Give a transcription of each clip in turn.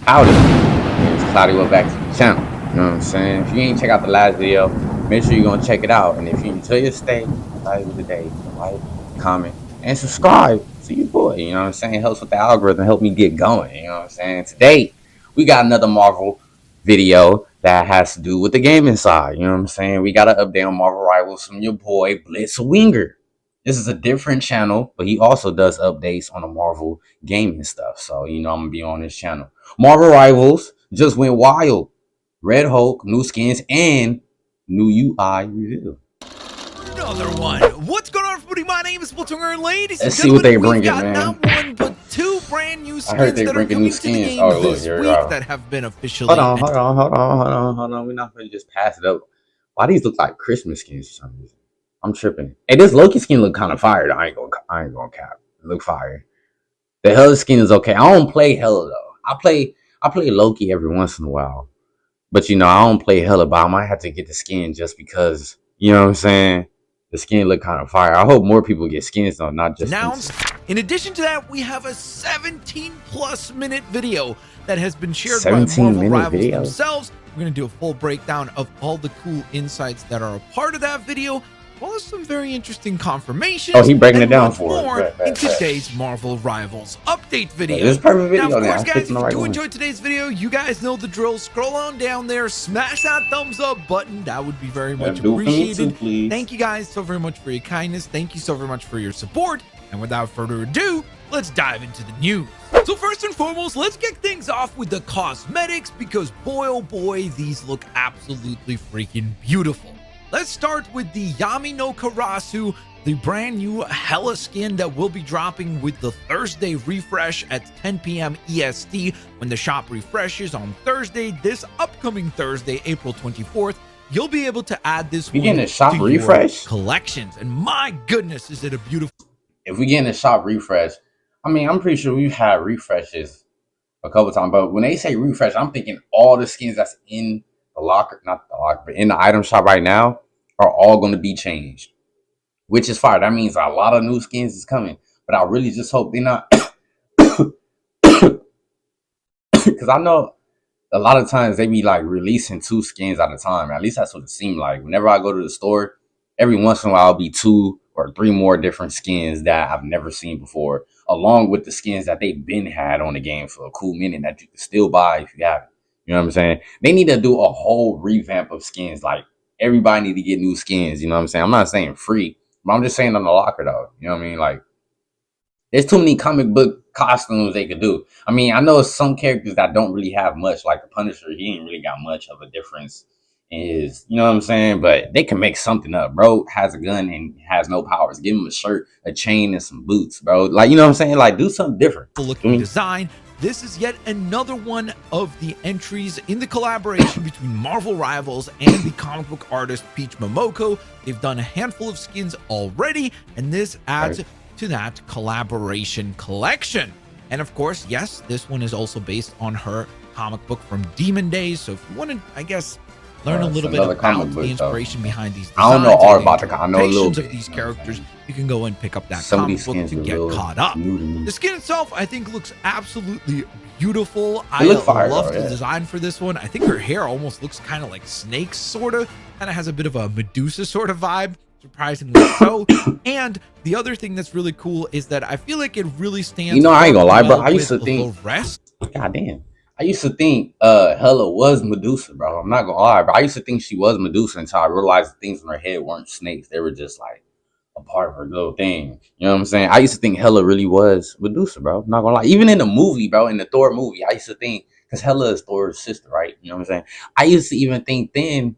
Howdy, it's Cloudy. Welcome back to the channel. You know what I'm saying? If you ain't check out the last video, make sure you're gonna check it out. And if you enjoy your stay, value the day, like, comment, and subscribe to your boy. You know what I'm saying? It helps with the algorithm, help me get going. You know what I'm saying? Today, we got another Marvel video that has to do with the gaming side. You know what I'm saying? We got an update on Marvel Rivals from your boy Blitzwinger. This is a different channel, but he also does updates on the Marvel gaming stuff. So, you know, I'm going to be on this channel. Marvel Rivals just went wild. Red Hulk, new skins, and new UI reveal. Another one. What's going on, everybody? My name is Blitzwinger, ladies and Let's see what they gentlemen. bringing, We've got man. not one, but two brand new skins I heard they that are bringing coming new to the skins. game Oh, look, this here we week go. that have been officially Hold on. We're not going to just pass it up. Why these look like Christmas skins for some reason? I'm tripping. Hey, this Loki skin look kind of fire. I ain't gonna cap. It look fire. The Hella skin is okay. I don't play Hella though. I play Loki every once in a while. But you know, I don't play Hella, but I might have to get the skin just because, you know what I'm saying? The skin look kind of fire. I hope more people get skins though, not just announced. In addition to that, we have a 17+ minute video that has been shared by Marvel Rivals themselves. We're going to do a full breakdown of all the cool insights that are a part of that video, as well as some very interesting confirmations. Oh, he breaking it down much for more us. in today's Marvel Rivals update video. This is a perfect video now, of course, guys, if you right do enjoy today's video, you guys know the drill. Scroll on down there, smash that thumbs up button. That would be very much appreciated. Thank you guys so very much for your kindness. Thank you so very much for your support. And without further ado, let's dive into the news. So first and foremost, let's kick things off with the cosmetics, because boy oh boy, these look absolutely freaking beautiful. Let's start with the Yami no Karasu, the brand new Hella skin that will be dropping with the Thursday refresh at 10 p.m. EST. When the shop refreshes on Thursday, this upcoming Thursday, April 24th, you'll be able to add this one to shop refresh collections. And my goodness, is it a beautiful... If we get in the shop refresh, I mean, I'm pretty sure we've had refreshes a couple times, but when they say refresh, I'm thinking all the skins that's in the locker, not the locker, but in the item shop right now are all going to be changed, which is fire. That means a lot of new skins is coming, but I really just hope they're not, because I know a lot of times they be like releasing 2 skins at a time. At least that's what it seemed like. Whenever I go to the store, every once in a while I'll be 2 or 3 more different skins that I've never seen before, along with the skins that they've been had on the game for a cool minute that you can still buy if you have it. You know what I'm saying? They need to do a whole revamp of skins. Like, everybody need to get new skins. You know what I'm saying? I'm not saying free, but I'm just saying on the locker though. You know what I mean? Like, there's too many comic book costumes they could do. I mean, I know some characters that don't really have much, like the Punisher. He ain't really got much of a difference in his, you know what I'm saying? But they can make something up. Bro has a gun and has no powers. Give him a shirt, a chain, and some boots, bro. Like, you know what I'm saying? Like, do something different. Looking design. This is yet another one of the entries in the collaboration between Marvel Rivals and the comic book artist Peach Momoko. They've done a handful of skins already, and this adds to that collaboration collection. And of course, yes, this one is also based on her comic book from Demon Days. So if you want to, I guess, learn a little bit about the inspiration behind these designs, I don't know all about the, I know a little bit of these characters, you can go and pick up that comic book to get caught up. The skin itself, I think, looks absolutely beautiful. I love the design for this one. I think her hair almost looks kind of like snakes, sort of has a bit of a Medusa sort of vibe, surprisingly so. And the other thing that's really cool is that I feel like it really stands, you know, I ain't gonna lie, bro. I used to think, God damn, I used to think Hella was Medusa, bro. I'm not gonna lie, bro. I used to think she was Medusa until I realized the things in her head weren't snakes. They were just like a part of her little thing. You know what I'm saying? I used to think Hella really was Medusa, bro. I'm not gonna lie. Even in the movie, bro, in the Thor movie, I used to think, because Hella is Thor's sister, right? You know what I'm saying? I used to even think then,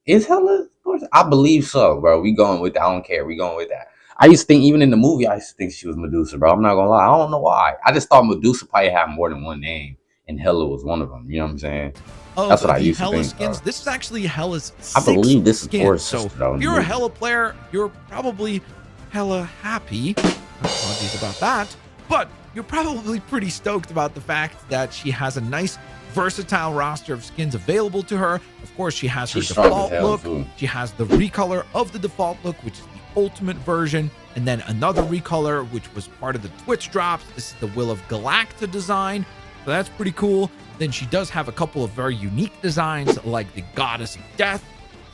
is Hella Thor's? I believe so, bro. We going with that. I don't care. We going with that. I used to think, even in the movie, I used to think she was Medusa, bro. I'm not gonna lie. I don't know why. I just thought Medusa probably had more than one name, and Hella was one of them. You know what I'm saying? That's what I used to think. Skins. This is actually Hella's 6th I believe this is Thor's sister. So if you're a Hella player, you're probably hella happy. Apologies about that. But you're probably pretty stoked about the fact that she has a nice, versatile roster of skins available to her. Of course, she has her default look. She has the recolor of the default look, which is the ultimate version. And then another recolor, which was part of the Twitch drops. This is the Will of Galacta design. So that's pretty cool. then she does have a couple of very unique designs like the Goddess of Death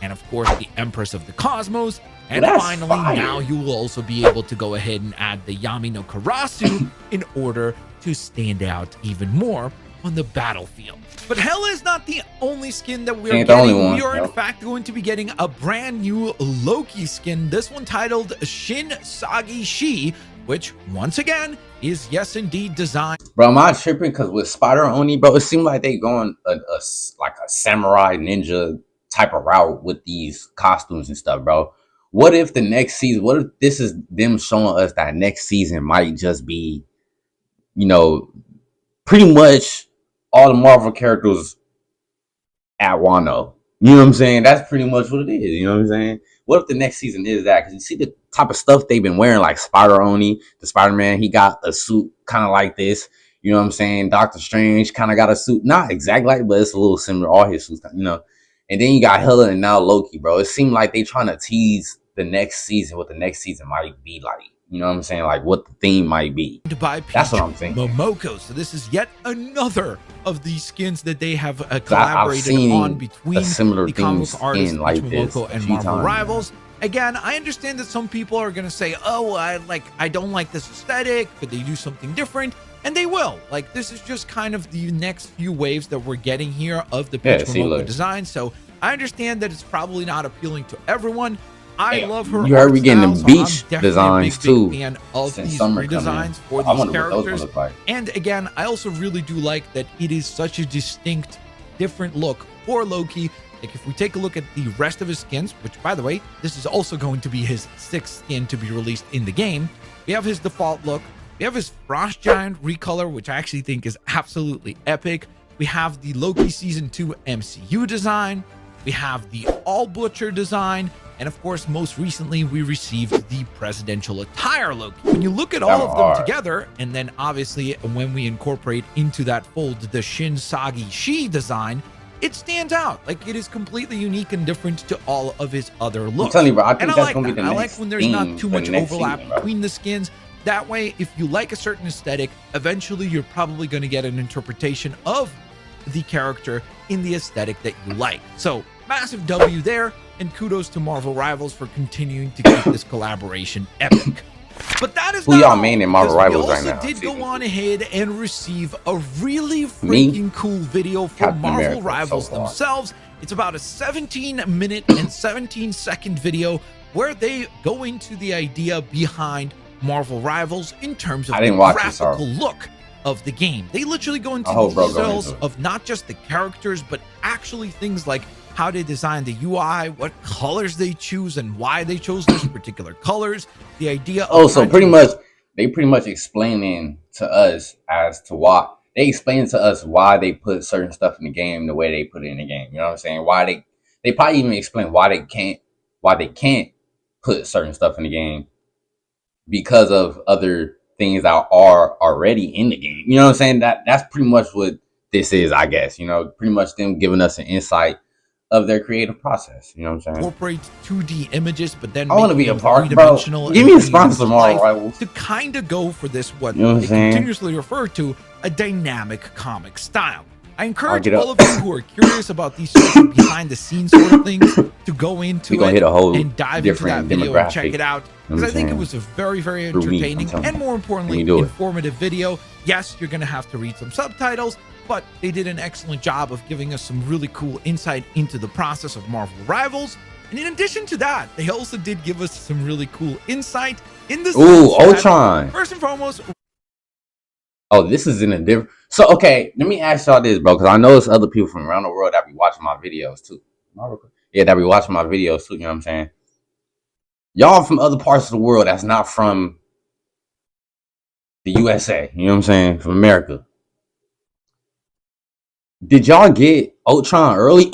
and of course the Empress of the Cosmos. And finally, now you will also be able to go ahead and add the Yami no Karasu in order to stand out even more on the battlefield. But Hela is not the only skin that we are getting. We are in fact going to be getting a brand new Loki skin, this one titled Shin Sagi Shi, which once again is yes indeed designed. Bro, am I tripping? Because with Spider Oni, bro, it seemed like they going like a samurai ninja type of route with these costumes and stuff, bro. What if the next season, what if this is them showing us that next season might just be, you know, pretty much all the Marvel characters at Wano? You know what I'm saying? That's pretty much what it is. You know what I'm saying? What if the next season is that? Because you see the type of stuff they've been wearing, like Spider Oni, the Spider-Man, he got a suit kind of like this. You know what I'm saying? Doctor Strange kind of got a suit. Not exactly like, but it's a little similar. All his suits, you know. And then you got Hela and now Loki, bro. It seemed like they trying to tease the next season, what the next season might be like. You know what I'm saying? Like what the theme might be. That's what I'm thinking. Momoko. So this is yet another of these skins that they have collaborated on between the comic artists like Momoko and Marvel Rivals. Again, I understand that some people are going to say, oh, I don't like this aesthetic, but they do something different. And they will. Like, this is just kind of the next few waves that we're getting here of the Peach Momoko design. So I understand that it's probably not appealing to everyone. I love her. You heard we getting the beach designs too. Fan of these redesigns for these characters. And again, I also really do like that it is such a distinct, different look for Loki. Like if we take a look at the rest of his skins, which by the way, this is also going to be his 6th skin to be released in the game. We have his default look. We have his Frost Giant recolor, which I actually think is absolutely epic. We have the Loki Season 2 MCU design. We have the All Butcher design. And of course, most recently, we received the presidential attire Loki. When you look at all of them together, and then obviously when we incorporate into that fold the Shin Sagi Shi design, it stands out. Like it is completely unique and different to all of his other looks. I'm telling you, bro, I think that's going to be the next I like when there's not too much overlap between the skins. That way, if you like a certain aesthetic, eventually you're probably going to get an interpretation of the character in the aesthetic that you like. So massive W there. And kudos to Marvel Rivals for continuing to keep this collaboration epic. But that is who y'all main in Marvel Rivals right now. We also did go on ahead and receive a really freaking cool video from Marvel Rivals themselves. It's about a 17-minute and 17-second video where they go into the idea behind Marvel Rivals in terms of the graphical look of the game. They literally go into the details of not just the characters, but actually things like how they design the UI, what colors they choose, and why they chose those particular colors. The idea of so pretty much they pretty much explaining to us as to why they explain to us why they put certain stuff in the game the way they put it in the game. You know what I'm saying? Why they probably even explain why they can't put certain stuff in the game because of other things that are already in the game. You know what I'm saying? That's pretty much what this is, I guess. You know, pretty much them giving us an insight of their creative process. You know what I'm saying? Incorporate 2D images, but then I want to be a part, bro. Give me a sponsor, Marvel Rivals. To kind of go for this, what they continuously refer to, a dynamic comic style. I encourage all of you who are curious about these sorts of behind-the-scenes sort of things to go into it and dive into that video and check it out. Because I think it was a very, very entertaining and more importantly, informative video. Yes, you're going to have to read some subtitles, but they did an excellent job of giving us some really cool insight into the process of Marvel Rivals. And in addition to that, they also did give us some really cool insight in this. Ooh, Ultron. First and foremost. Oh, this is in a different. So, okay, let me ask y'all this, bro, because I know there's other people from around the world that be watching my videos too. Yeah, that be watching my videos too. You know what I'm saying? Y'all from other parts of the world that's not from the USA. You know what I'm saying? From America. Did y'all get Ultron early?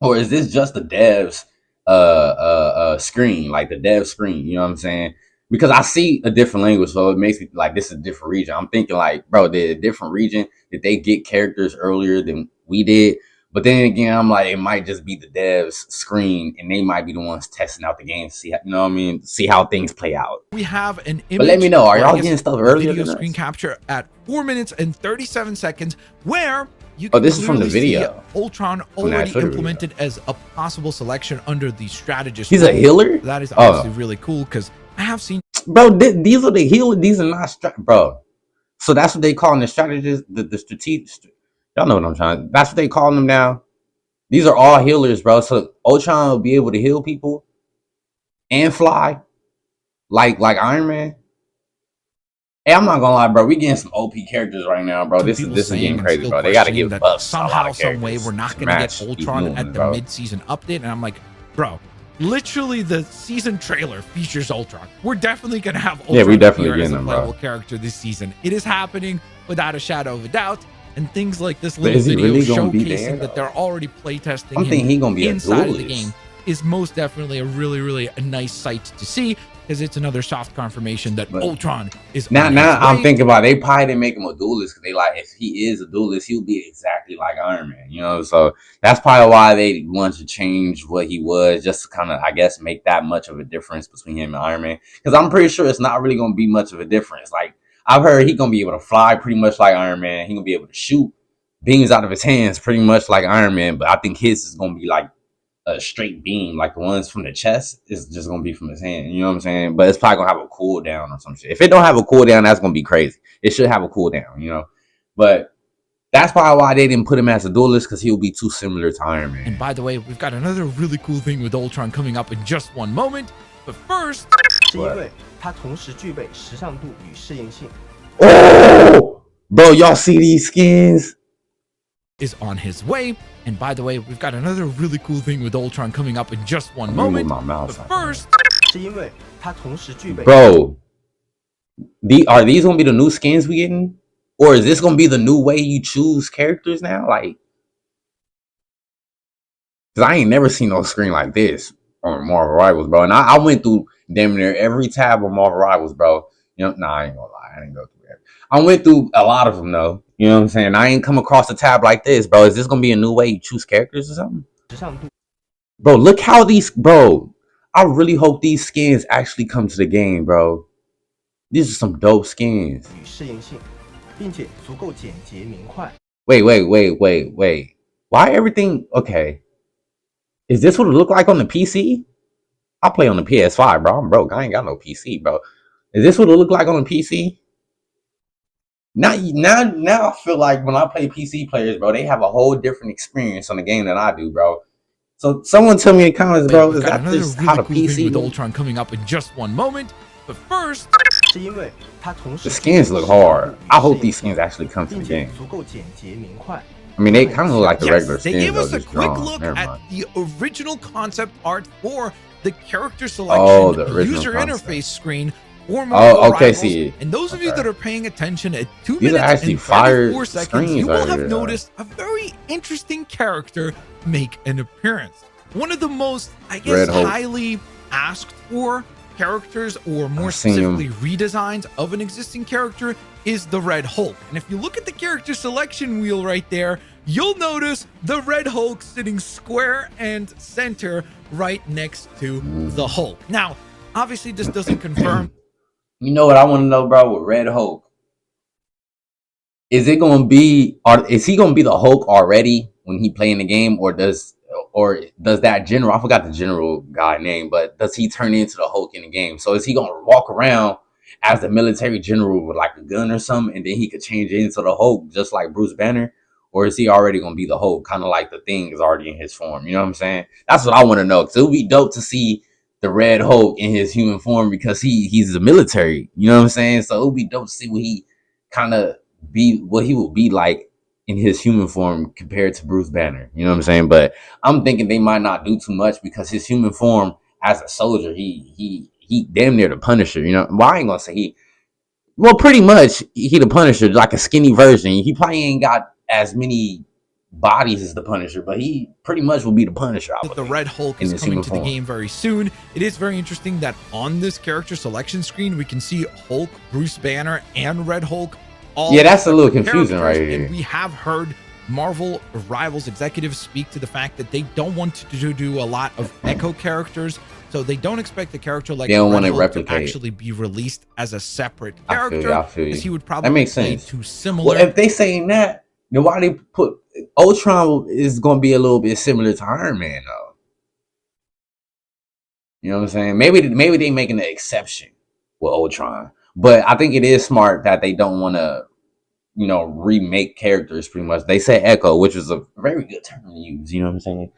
Or is this just the devs screen, like the dev screen? You know what I'm saying? Because I see a different language, so it makes me like this is a different region. I'm thinking like, bro, the different region, did they get characters earlier than we did? But then again, I'm like, it might just be the devs' screen, and they might be the ones testing out the game to see, you know what I mean, see how things play out. We have an image. But let me know, are y'all getting stuff earlier? Video screen capture at 4 minutes and 37 seconds, where you can this is from the video. Ultron already implemented as a possible selection under the strategist. He's a healer. That is obviously really cool because I have seen. Bro, these are the healers. These are not bro. So that's what they call the strategists, the strategic. Y'all know what I'm trying. That's what they call them now. These are all healers, bro. So Ultron will be able to heal people and fly, like Iron Man. Hey, I'm not gonna lie, bro. We getting some OP characters right now, bro. This is getting crazy, bro. They gotta give buffs. Somehow, some way, we're not gonna get Ultron at the mid-season update, and I'm like, bro. Literally, the season trailer features Ultron. We're definitely gonna have Ultron. Yeah, we definitely getting as a playable character this season. It is happening without a shadow of a doubt. And things like this little video really showcasing that they're already playtesting him inside of the game is most definitely a really a nice sight to see, because it's another soft confirmation that Ultron is now I'm thinking about they probably didn't make him a duelist because they like, if he is a duelist, he'll be exactly like Iron Man, you know. So that's probably why they wanted to change what he was, just to kind of, I guess, make that much of a difference between him and Iron Man, because I'm pretty sure it's not really gonna be much of a difference. Like, I've heard he's gonna be able to fly pretty much like Iron Man. He's gonna be able to shoot beams out of his hands pretty much like Iron Man, but I think his is gonna be like a straight beam, like the ones from the chest is just gonna be from his hand. You know what I'm saying? But it's probably gonna have a cooldown or some shit. If it don't have a cooldown, that's gonna be crazy. It should have a cooldown, you know. But that's probably why they didn't put him as a duelist, because he'll be too similar to Iron Man. And by the way, we've got another really cool thing with Ultron coming up in just one moment. But first, oh, bro, y'all see these skins? Is on his way. And by the way, we've got another really cool thing with Ultron coming up in just one moment. But first, bro, are these gonna be the new skins we getting, or is this gonna be the new way you choose characters now? Like, because I ain't never seen no screen like this on Marvel Rivals, bro. And I went through damn near every tab on Marvel Rivals, bro. You know, I ain't gonna lie, I didn't go through every. I went through a lot of them though. You know what I'm saying? I ain't come across a tab like this, bro. Is this gonna be a new way you choose characters or something? Bro, look how these, bro. I really hope these skins actually come to the game, bro. These are some dope skins. Wait. Why everything? Okay. Is this what it look like on the PC? I play on the PS5, bro. I'm broke. I ain't got no PC, bro. Is this what it look like on the PC? Now I feel like when I play PC players, bro, they have a whole different experience on the game than I do, bro. So someone tell me in the comments, bro, is that just how the PC with Ultron coming up in just one moment? But first, the skins look hard. I hope these skins actually come to the game. I mean, they kind of look like the regular skins. They gave us a quick look at the original concept art for the character selection user interface screen. See. And those of you that are paying attention at 2 minutes and 34 seconds, you will have noticed a very interesting character make an appearance. One of the most, I guess, highly asked for characters, or more specifically redesigns of an existing character, is the Red Hulk. And if you look at the character selection wheel right there, you'll notice the Red Hulk sitting square and center right next to the Hulk. Now, obviously, this doesn't confirm. You know what I want to know, bro, with Red Hulk? Is it going to be, or is he going to be the Hulk already when he play in the game, or does that general, I forgot the general guy name, but does he turn into the Hulk in the game? So is he going to walk around as the military general with like a gun or something, and then he could change into the Hulk just like Bruce Banner? Or is he already going to be the Hulk, kind of like the Thing is already in his form? You know what I'm saying? That's what I want to know, because it would be dope to see the Red Hulk in his human form, because he's the military, you know what I'm saying? So it would be dope to see what he kind of what he will be like in his human form compared to Bruce Banner, you know what I'm saying? But I'm thinking they might not do too much, because his human form as a soldier, he damn near the Punisher, you know? Well, I ain't gonna say well, pretty much he the Punisher, like a skinny version. He probably ain't got as many bodies as the Punisher, but he pretty much will be the Punisher. The Red Hulk is coming to the game very soon. It is very interesting that on this character selection screen, we can see Hulk, Bruce Banner, and Red Hulk. All that's a little confusing right here. And we have heard Marvel Rivals executives speak to the fact that they don't want to do a lot of Echo characters, so they don't expect the character like Red Hulk to actually be released as a separate character, because he would probably play too similar. Well, if they saying that, then why they put Ultron is going to be a little bit similar to Iron Man, though. You know what I'm saying? Maybe they making an exception with Ultron, but I think it is smart that they don't want to, you know, remake characters. Pretty much, they say Echo, which is a very good term to use. You know what I'm saying?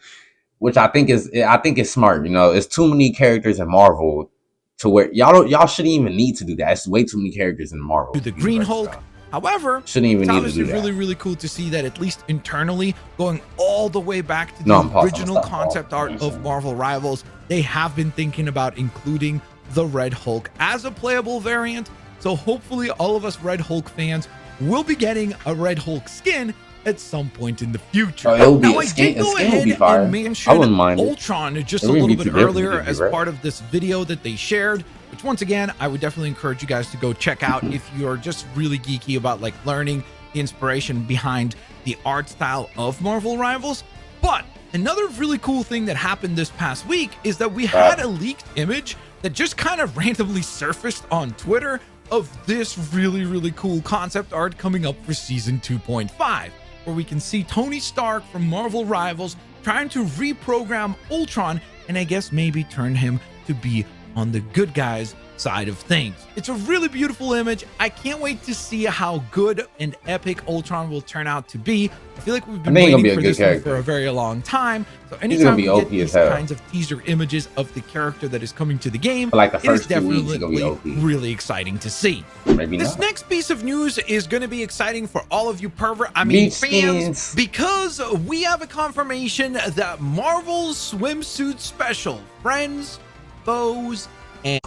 Which I think is smart. You know, it's too many characters in Marvel to where y'all shouldn't even need to do that. It's way too many characters in Marvel. The Green Hulk. Style. However, shouldn't even need to do that. Really, really cool to see that, at least internally, going all the way back to the original concept art of Marvel Rivals, they have been thinking about including the Red Hulk as a playable variant. So hopefully all of us Red Hulk fans will be getting a Red Hulk skin at some point in the future. Now, I did go ahead and mention Ultron just a little bit earlier as part of this video that they shared, which once again, I would definitely encourage you guys to go check out if you're just really geeky about like learning the inspiration behind the art style of Marvel Rivals. But another really cool thing that happened this past week is that we had a leaked image that just kind of randomly surfaced on Twitter of this really, really cool concept art coming up for season 2.5, where we can see Tony Stark from Marvel Rivals trying to reprogram Ultron and I guess maybe turn him to be on the good guys' side of things. It's a really beautiful image. I can't wait to see how good and epic Ultron will turn out to be. I feel like we've been waiting for this one for a very long time. So anytime we get these kinds of teaser images of the character that is coming to the game, like the first it is definitely really exciting to see. This next piece of news is going to be exciting for all of you fans, because we have a confirmation that Marvel's swimsuit special, Friends, Foes, and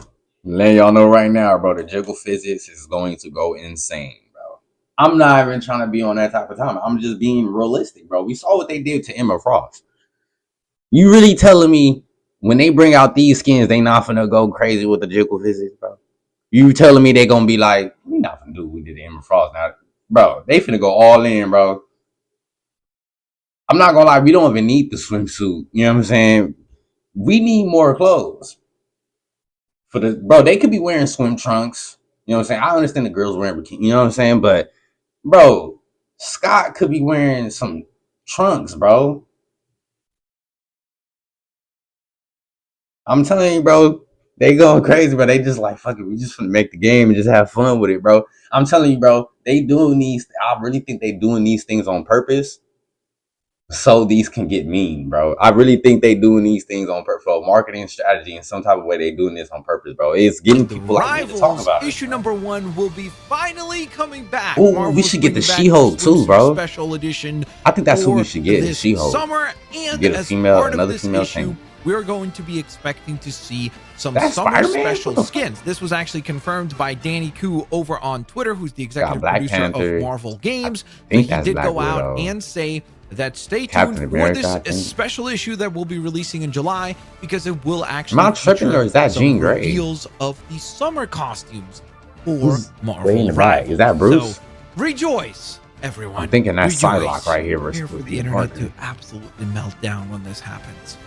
letting y'all know right now, bro, the jiggle physics is going to go insane, bro. I'm not even trying to be on that type of time. I'm just being realistic, bro. We saw what they did to Emma Frost. You really telling me when they bring out these skins, they not finna go crazy with the jiggle physics, bro? You telling me they gonna be like, we not finna do what we did to Emma Frost now, bro? They finna go all in, bro. I'm not gonna lie, we don't even need the swimsuit. You know what I'm saying? We need more clothes. Bro, they could be wearing swim trunks. You know what I'm saying? I understand the girls wearing bikini. You know what I'm saying? But, bro, Scott could be wearing some trunks, bro. I'm telling you, bro, they going crazy, bro. They just like, fuck it, we just finna make the game and just have fun with it, bro. I'm telling you, bro, they doing these. I really think they doing these things on purpose, so these can get mean, bro. I really think they doing these things on purpose for marketing strategy and some type of way. They doing this on purpose, bro. It's getting people like me to talk about it. Issue number 1 will be finally coming back. Ooh, we should get the She-Hulk too, bro. Special edition. I think that's who we should get. The She-Hulk. Summer, and get a female, another female issue, we're going to be expecting to see some summer special skins. This was actually confirmed by Danny Koo over on Twitter, who's the executive producer of Marvel Games. He did go out and say that stay tuned for this special issue that we'll be releasing in July, because it will actually feature reveals of the summer costumes for Marvel Rivals. Is that Bruce? So, rejoice, everyone. I'm thinking that's Psylocke right here. We're here for the internet to absolutely melt down when this happens.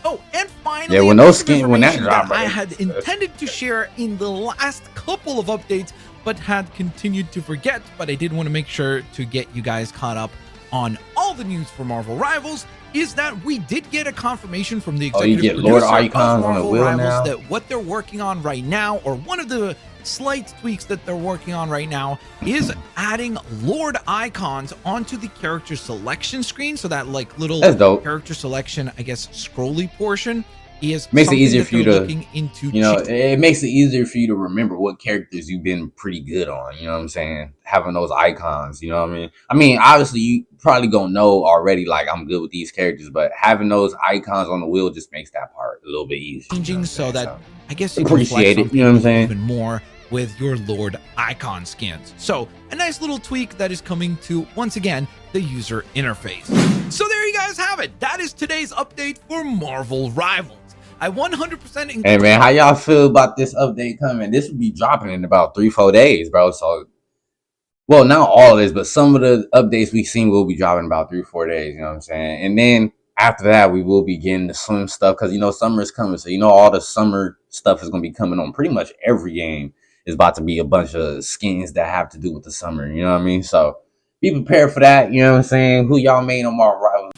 Oh, and finally, when those skins, when that dropped, I had intended to share in the last couple of updates, but had continued to forget. But I did want to make sure to get you guys caught up on all the news for Marvel Rivals, is that we did get a confirmation from the executive producer of Marvel Rivals that what they're working on right now, or one of the slight tweaks that they're working on right now, is adding Lord icons onto the character selection screen. So that like little character selection, I guess, scrolly portion is makes it easier for you to it makes it easier for you to remember what characters you've been pretty good on. You know what I'm saying? Having those icons, you know what I mean? I mean, obviously you probably gonna know already, like, I'm good with these characters, but having those icons on the wheel just makes that part a little bit easier. Changing, so that I guess you appreciate it. You know what I'm saying? Even more with your Lord icon skins. So a nice little tweak that is coming to, once again, the user interface. So there you guys have it. That is today's update for Marvel Rivals. I 100% Hey man, how y'all feel about this update coming? This will be dropping in about 3-4 days, bro. So well, not all of this, but some of the updates we've seen will be dropping about 3 or 4 days. You know what I'm saying? And then after that, we will be getting the swim stuff because summer is coming. So all the summer stuff is gonna be coming on. Pretty much every game is about to be a bunch of skins that have to do with the summer. You know what I mean? So be prepared for that. You know what I'm saying? Who y'all main on Marvel Rivals?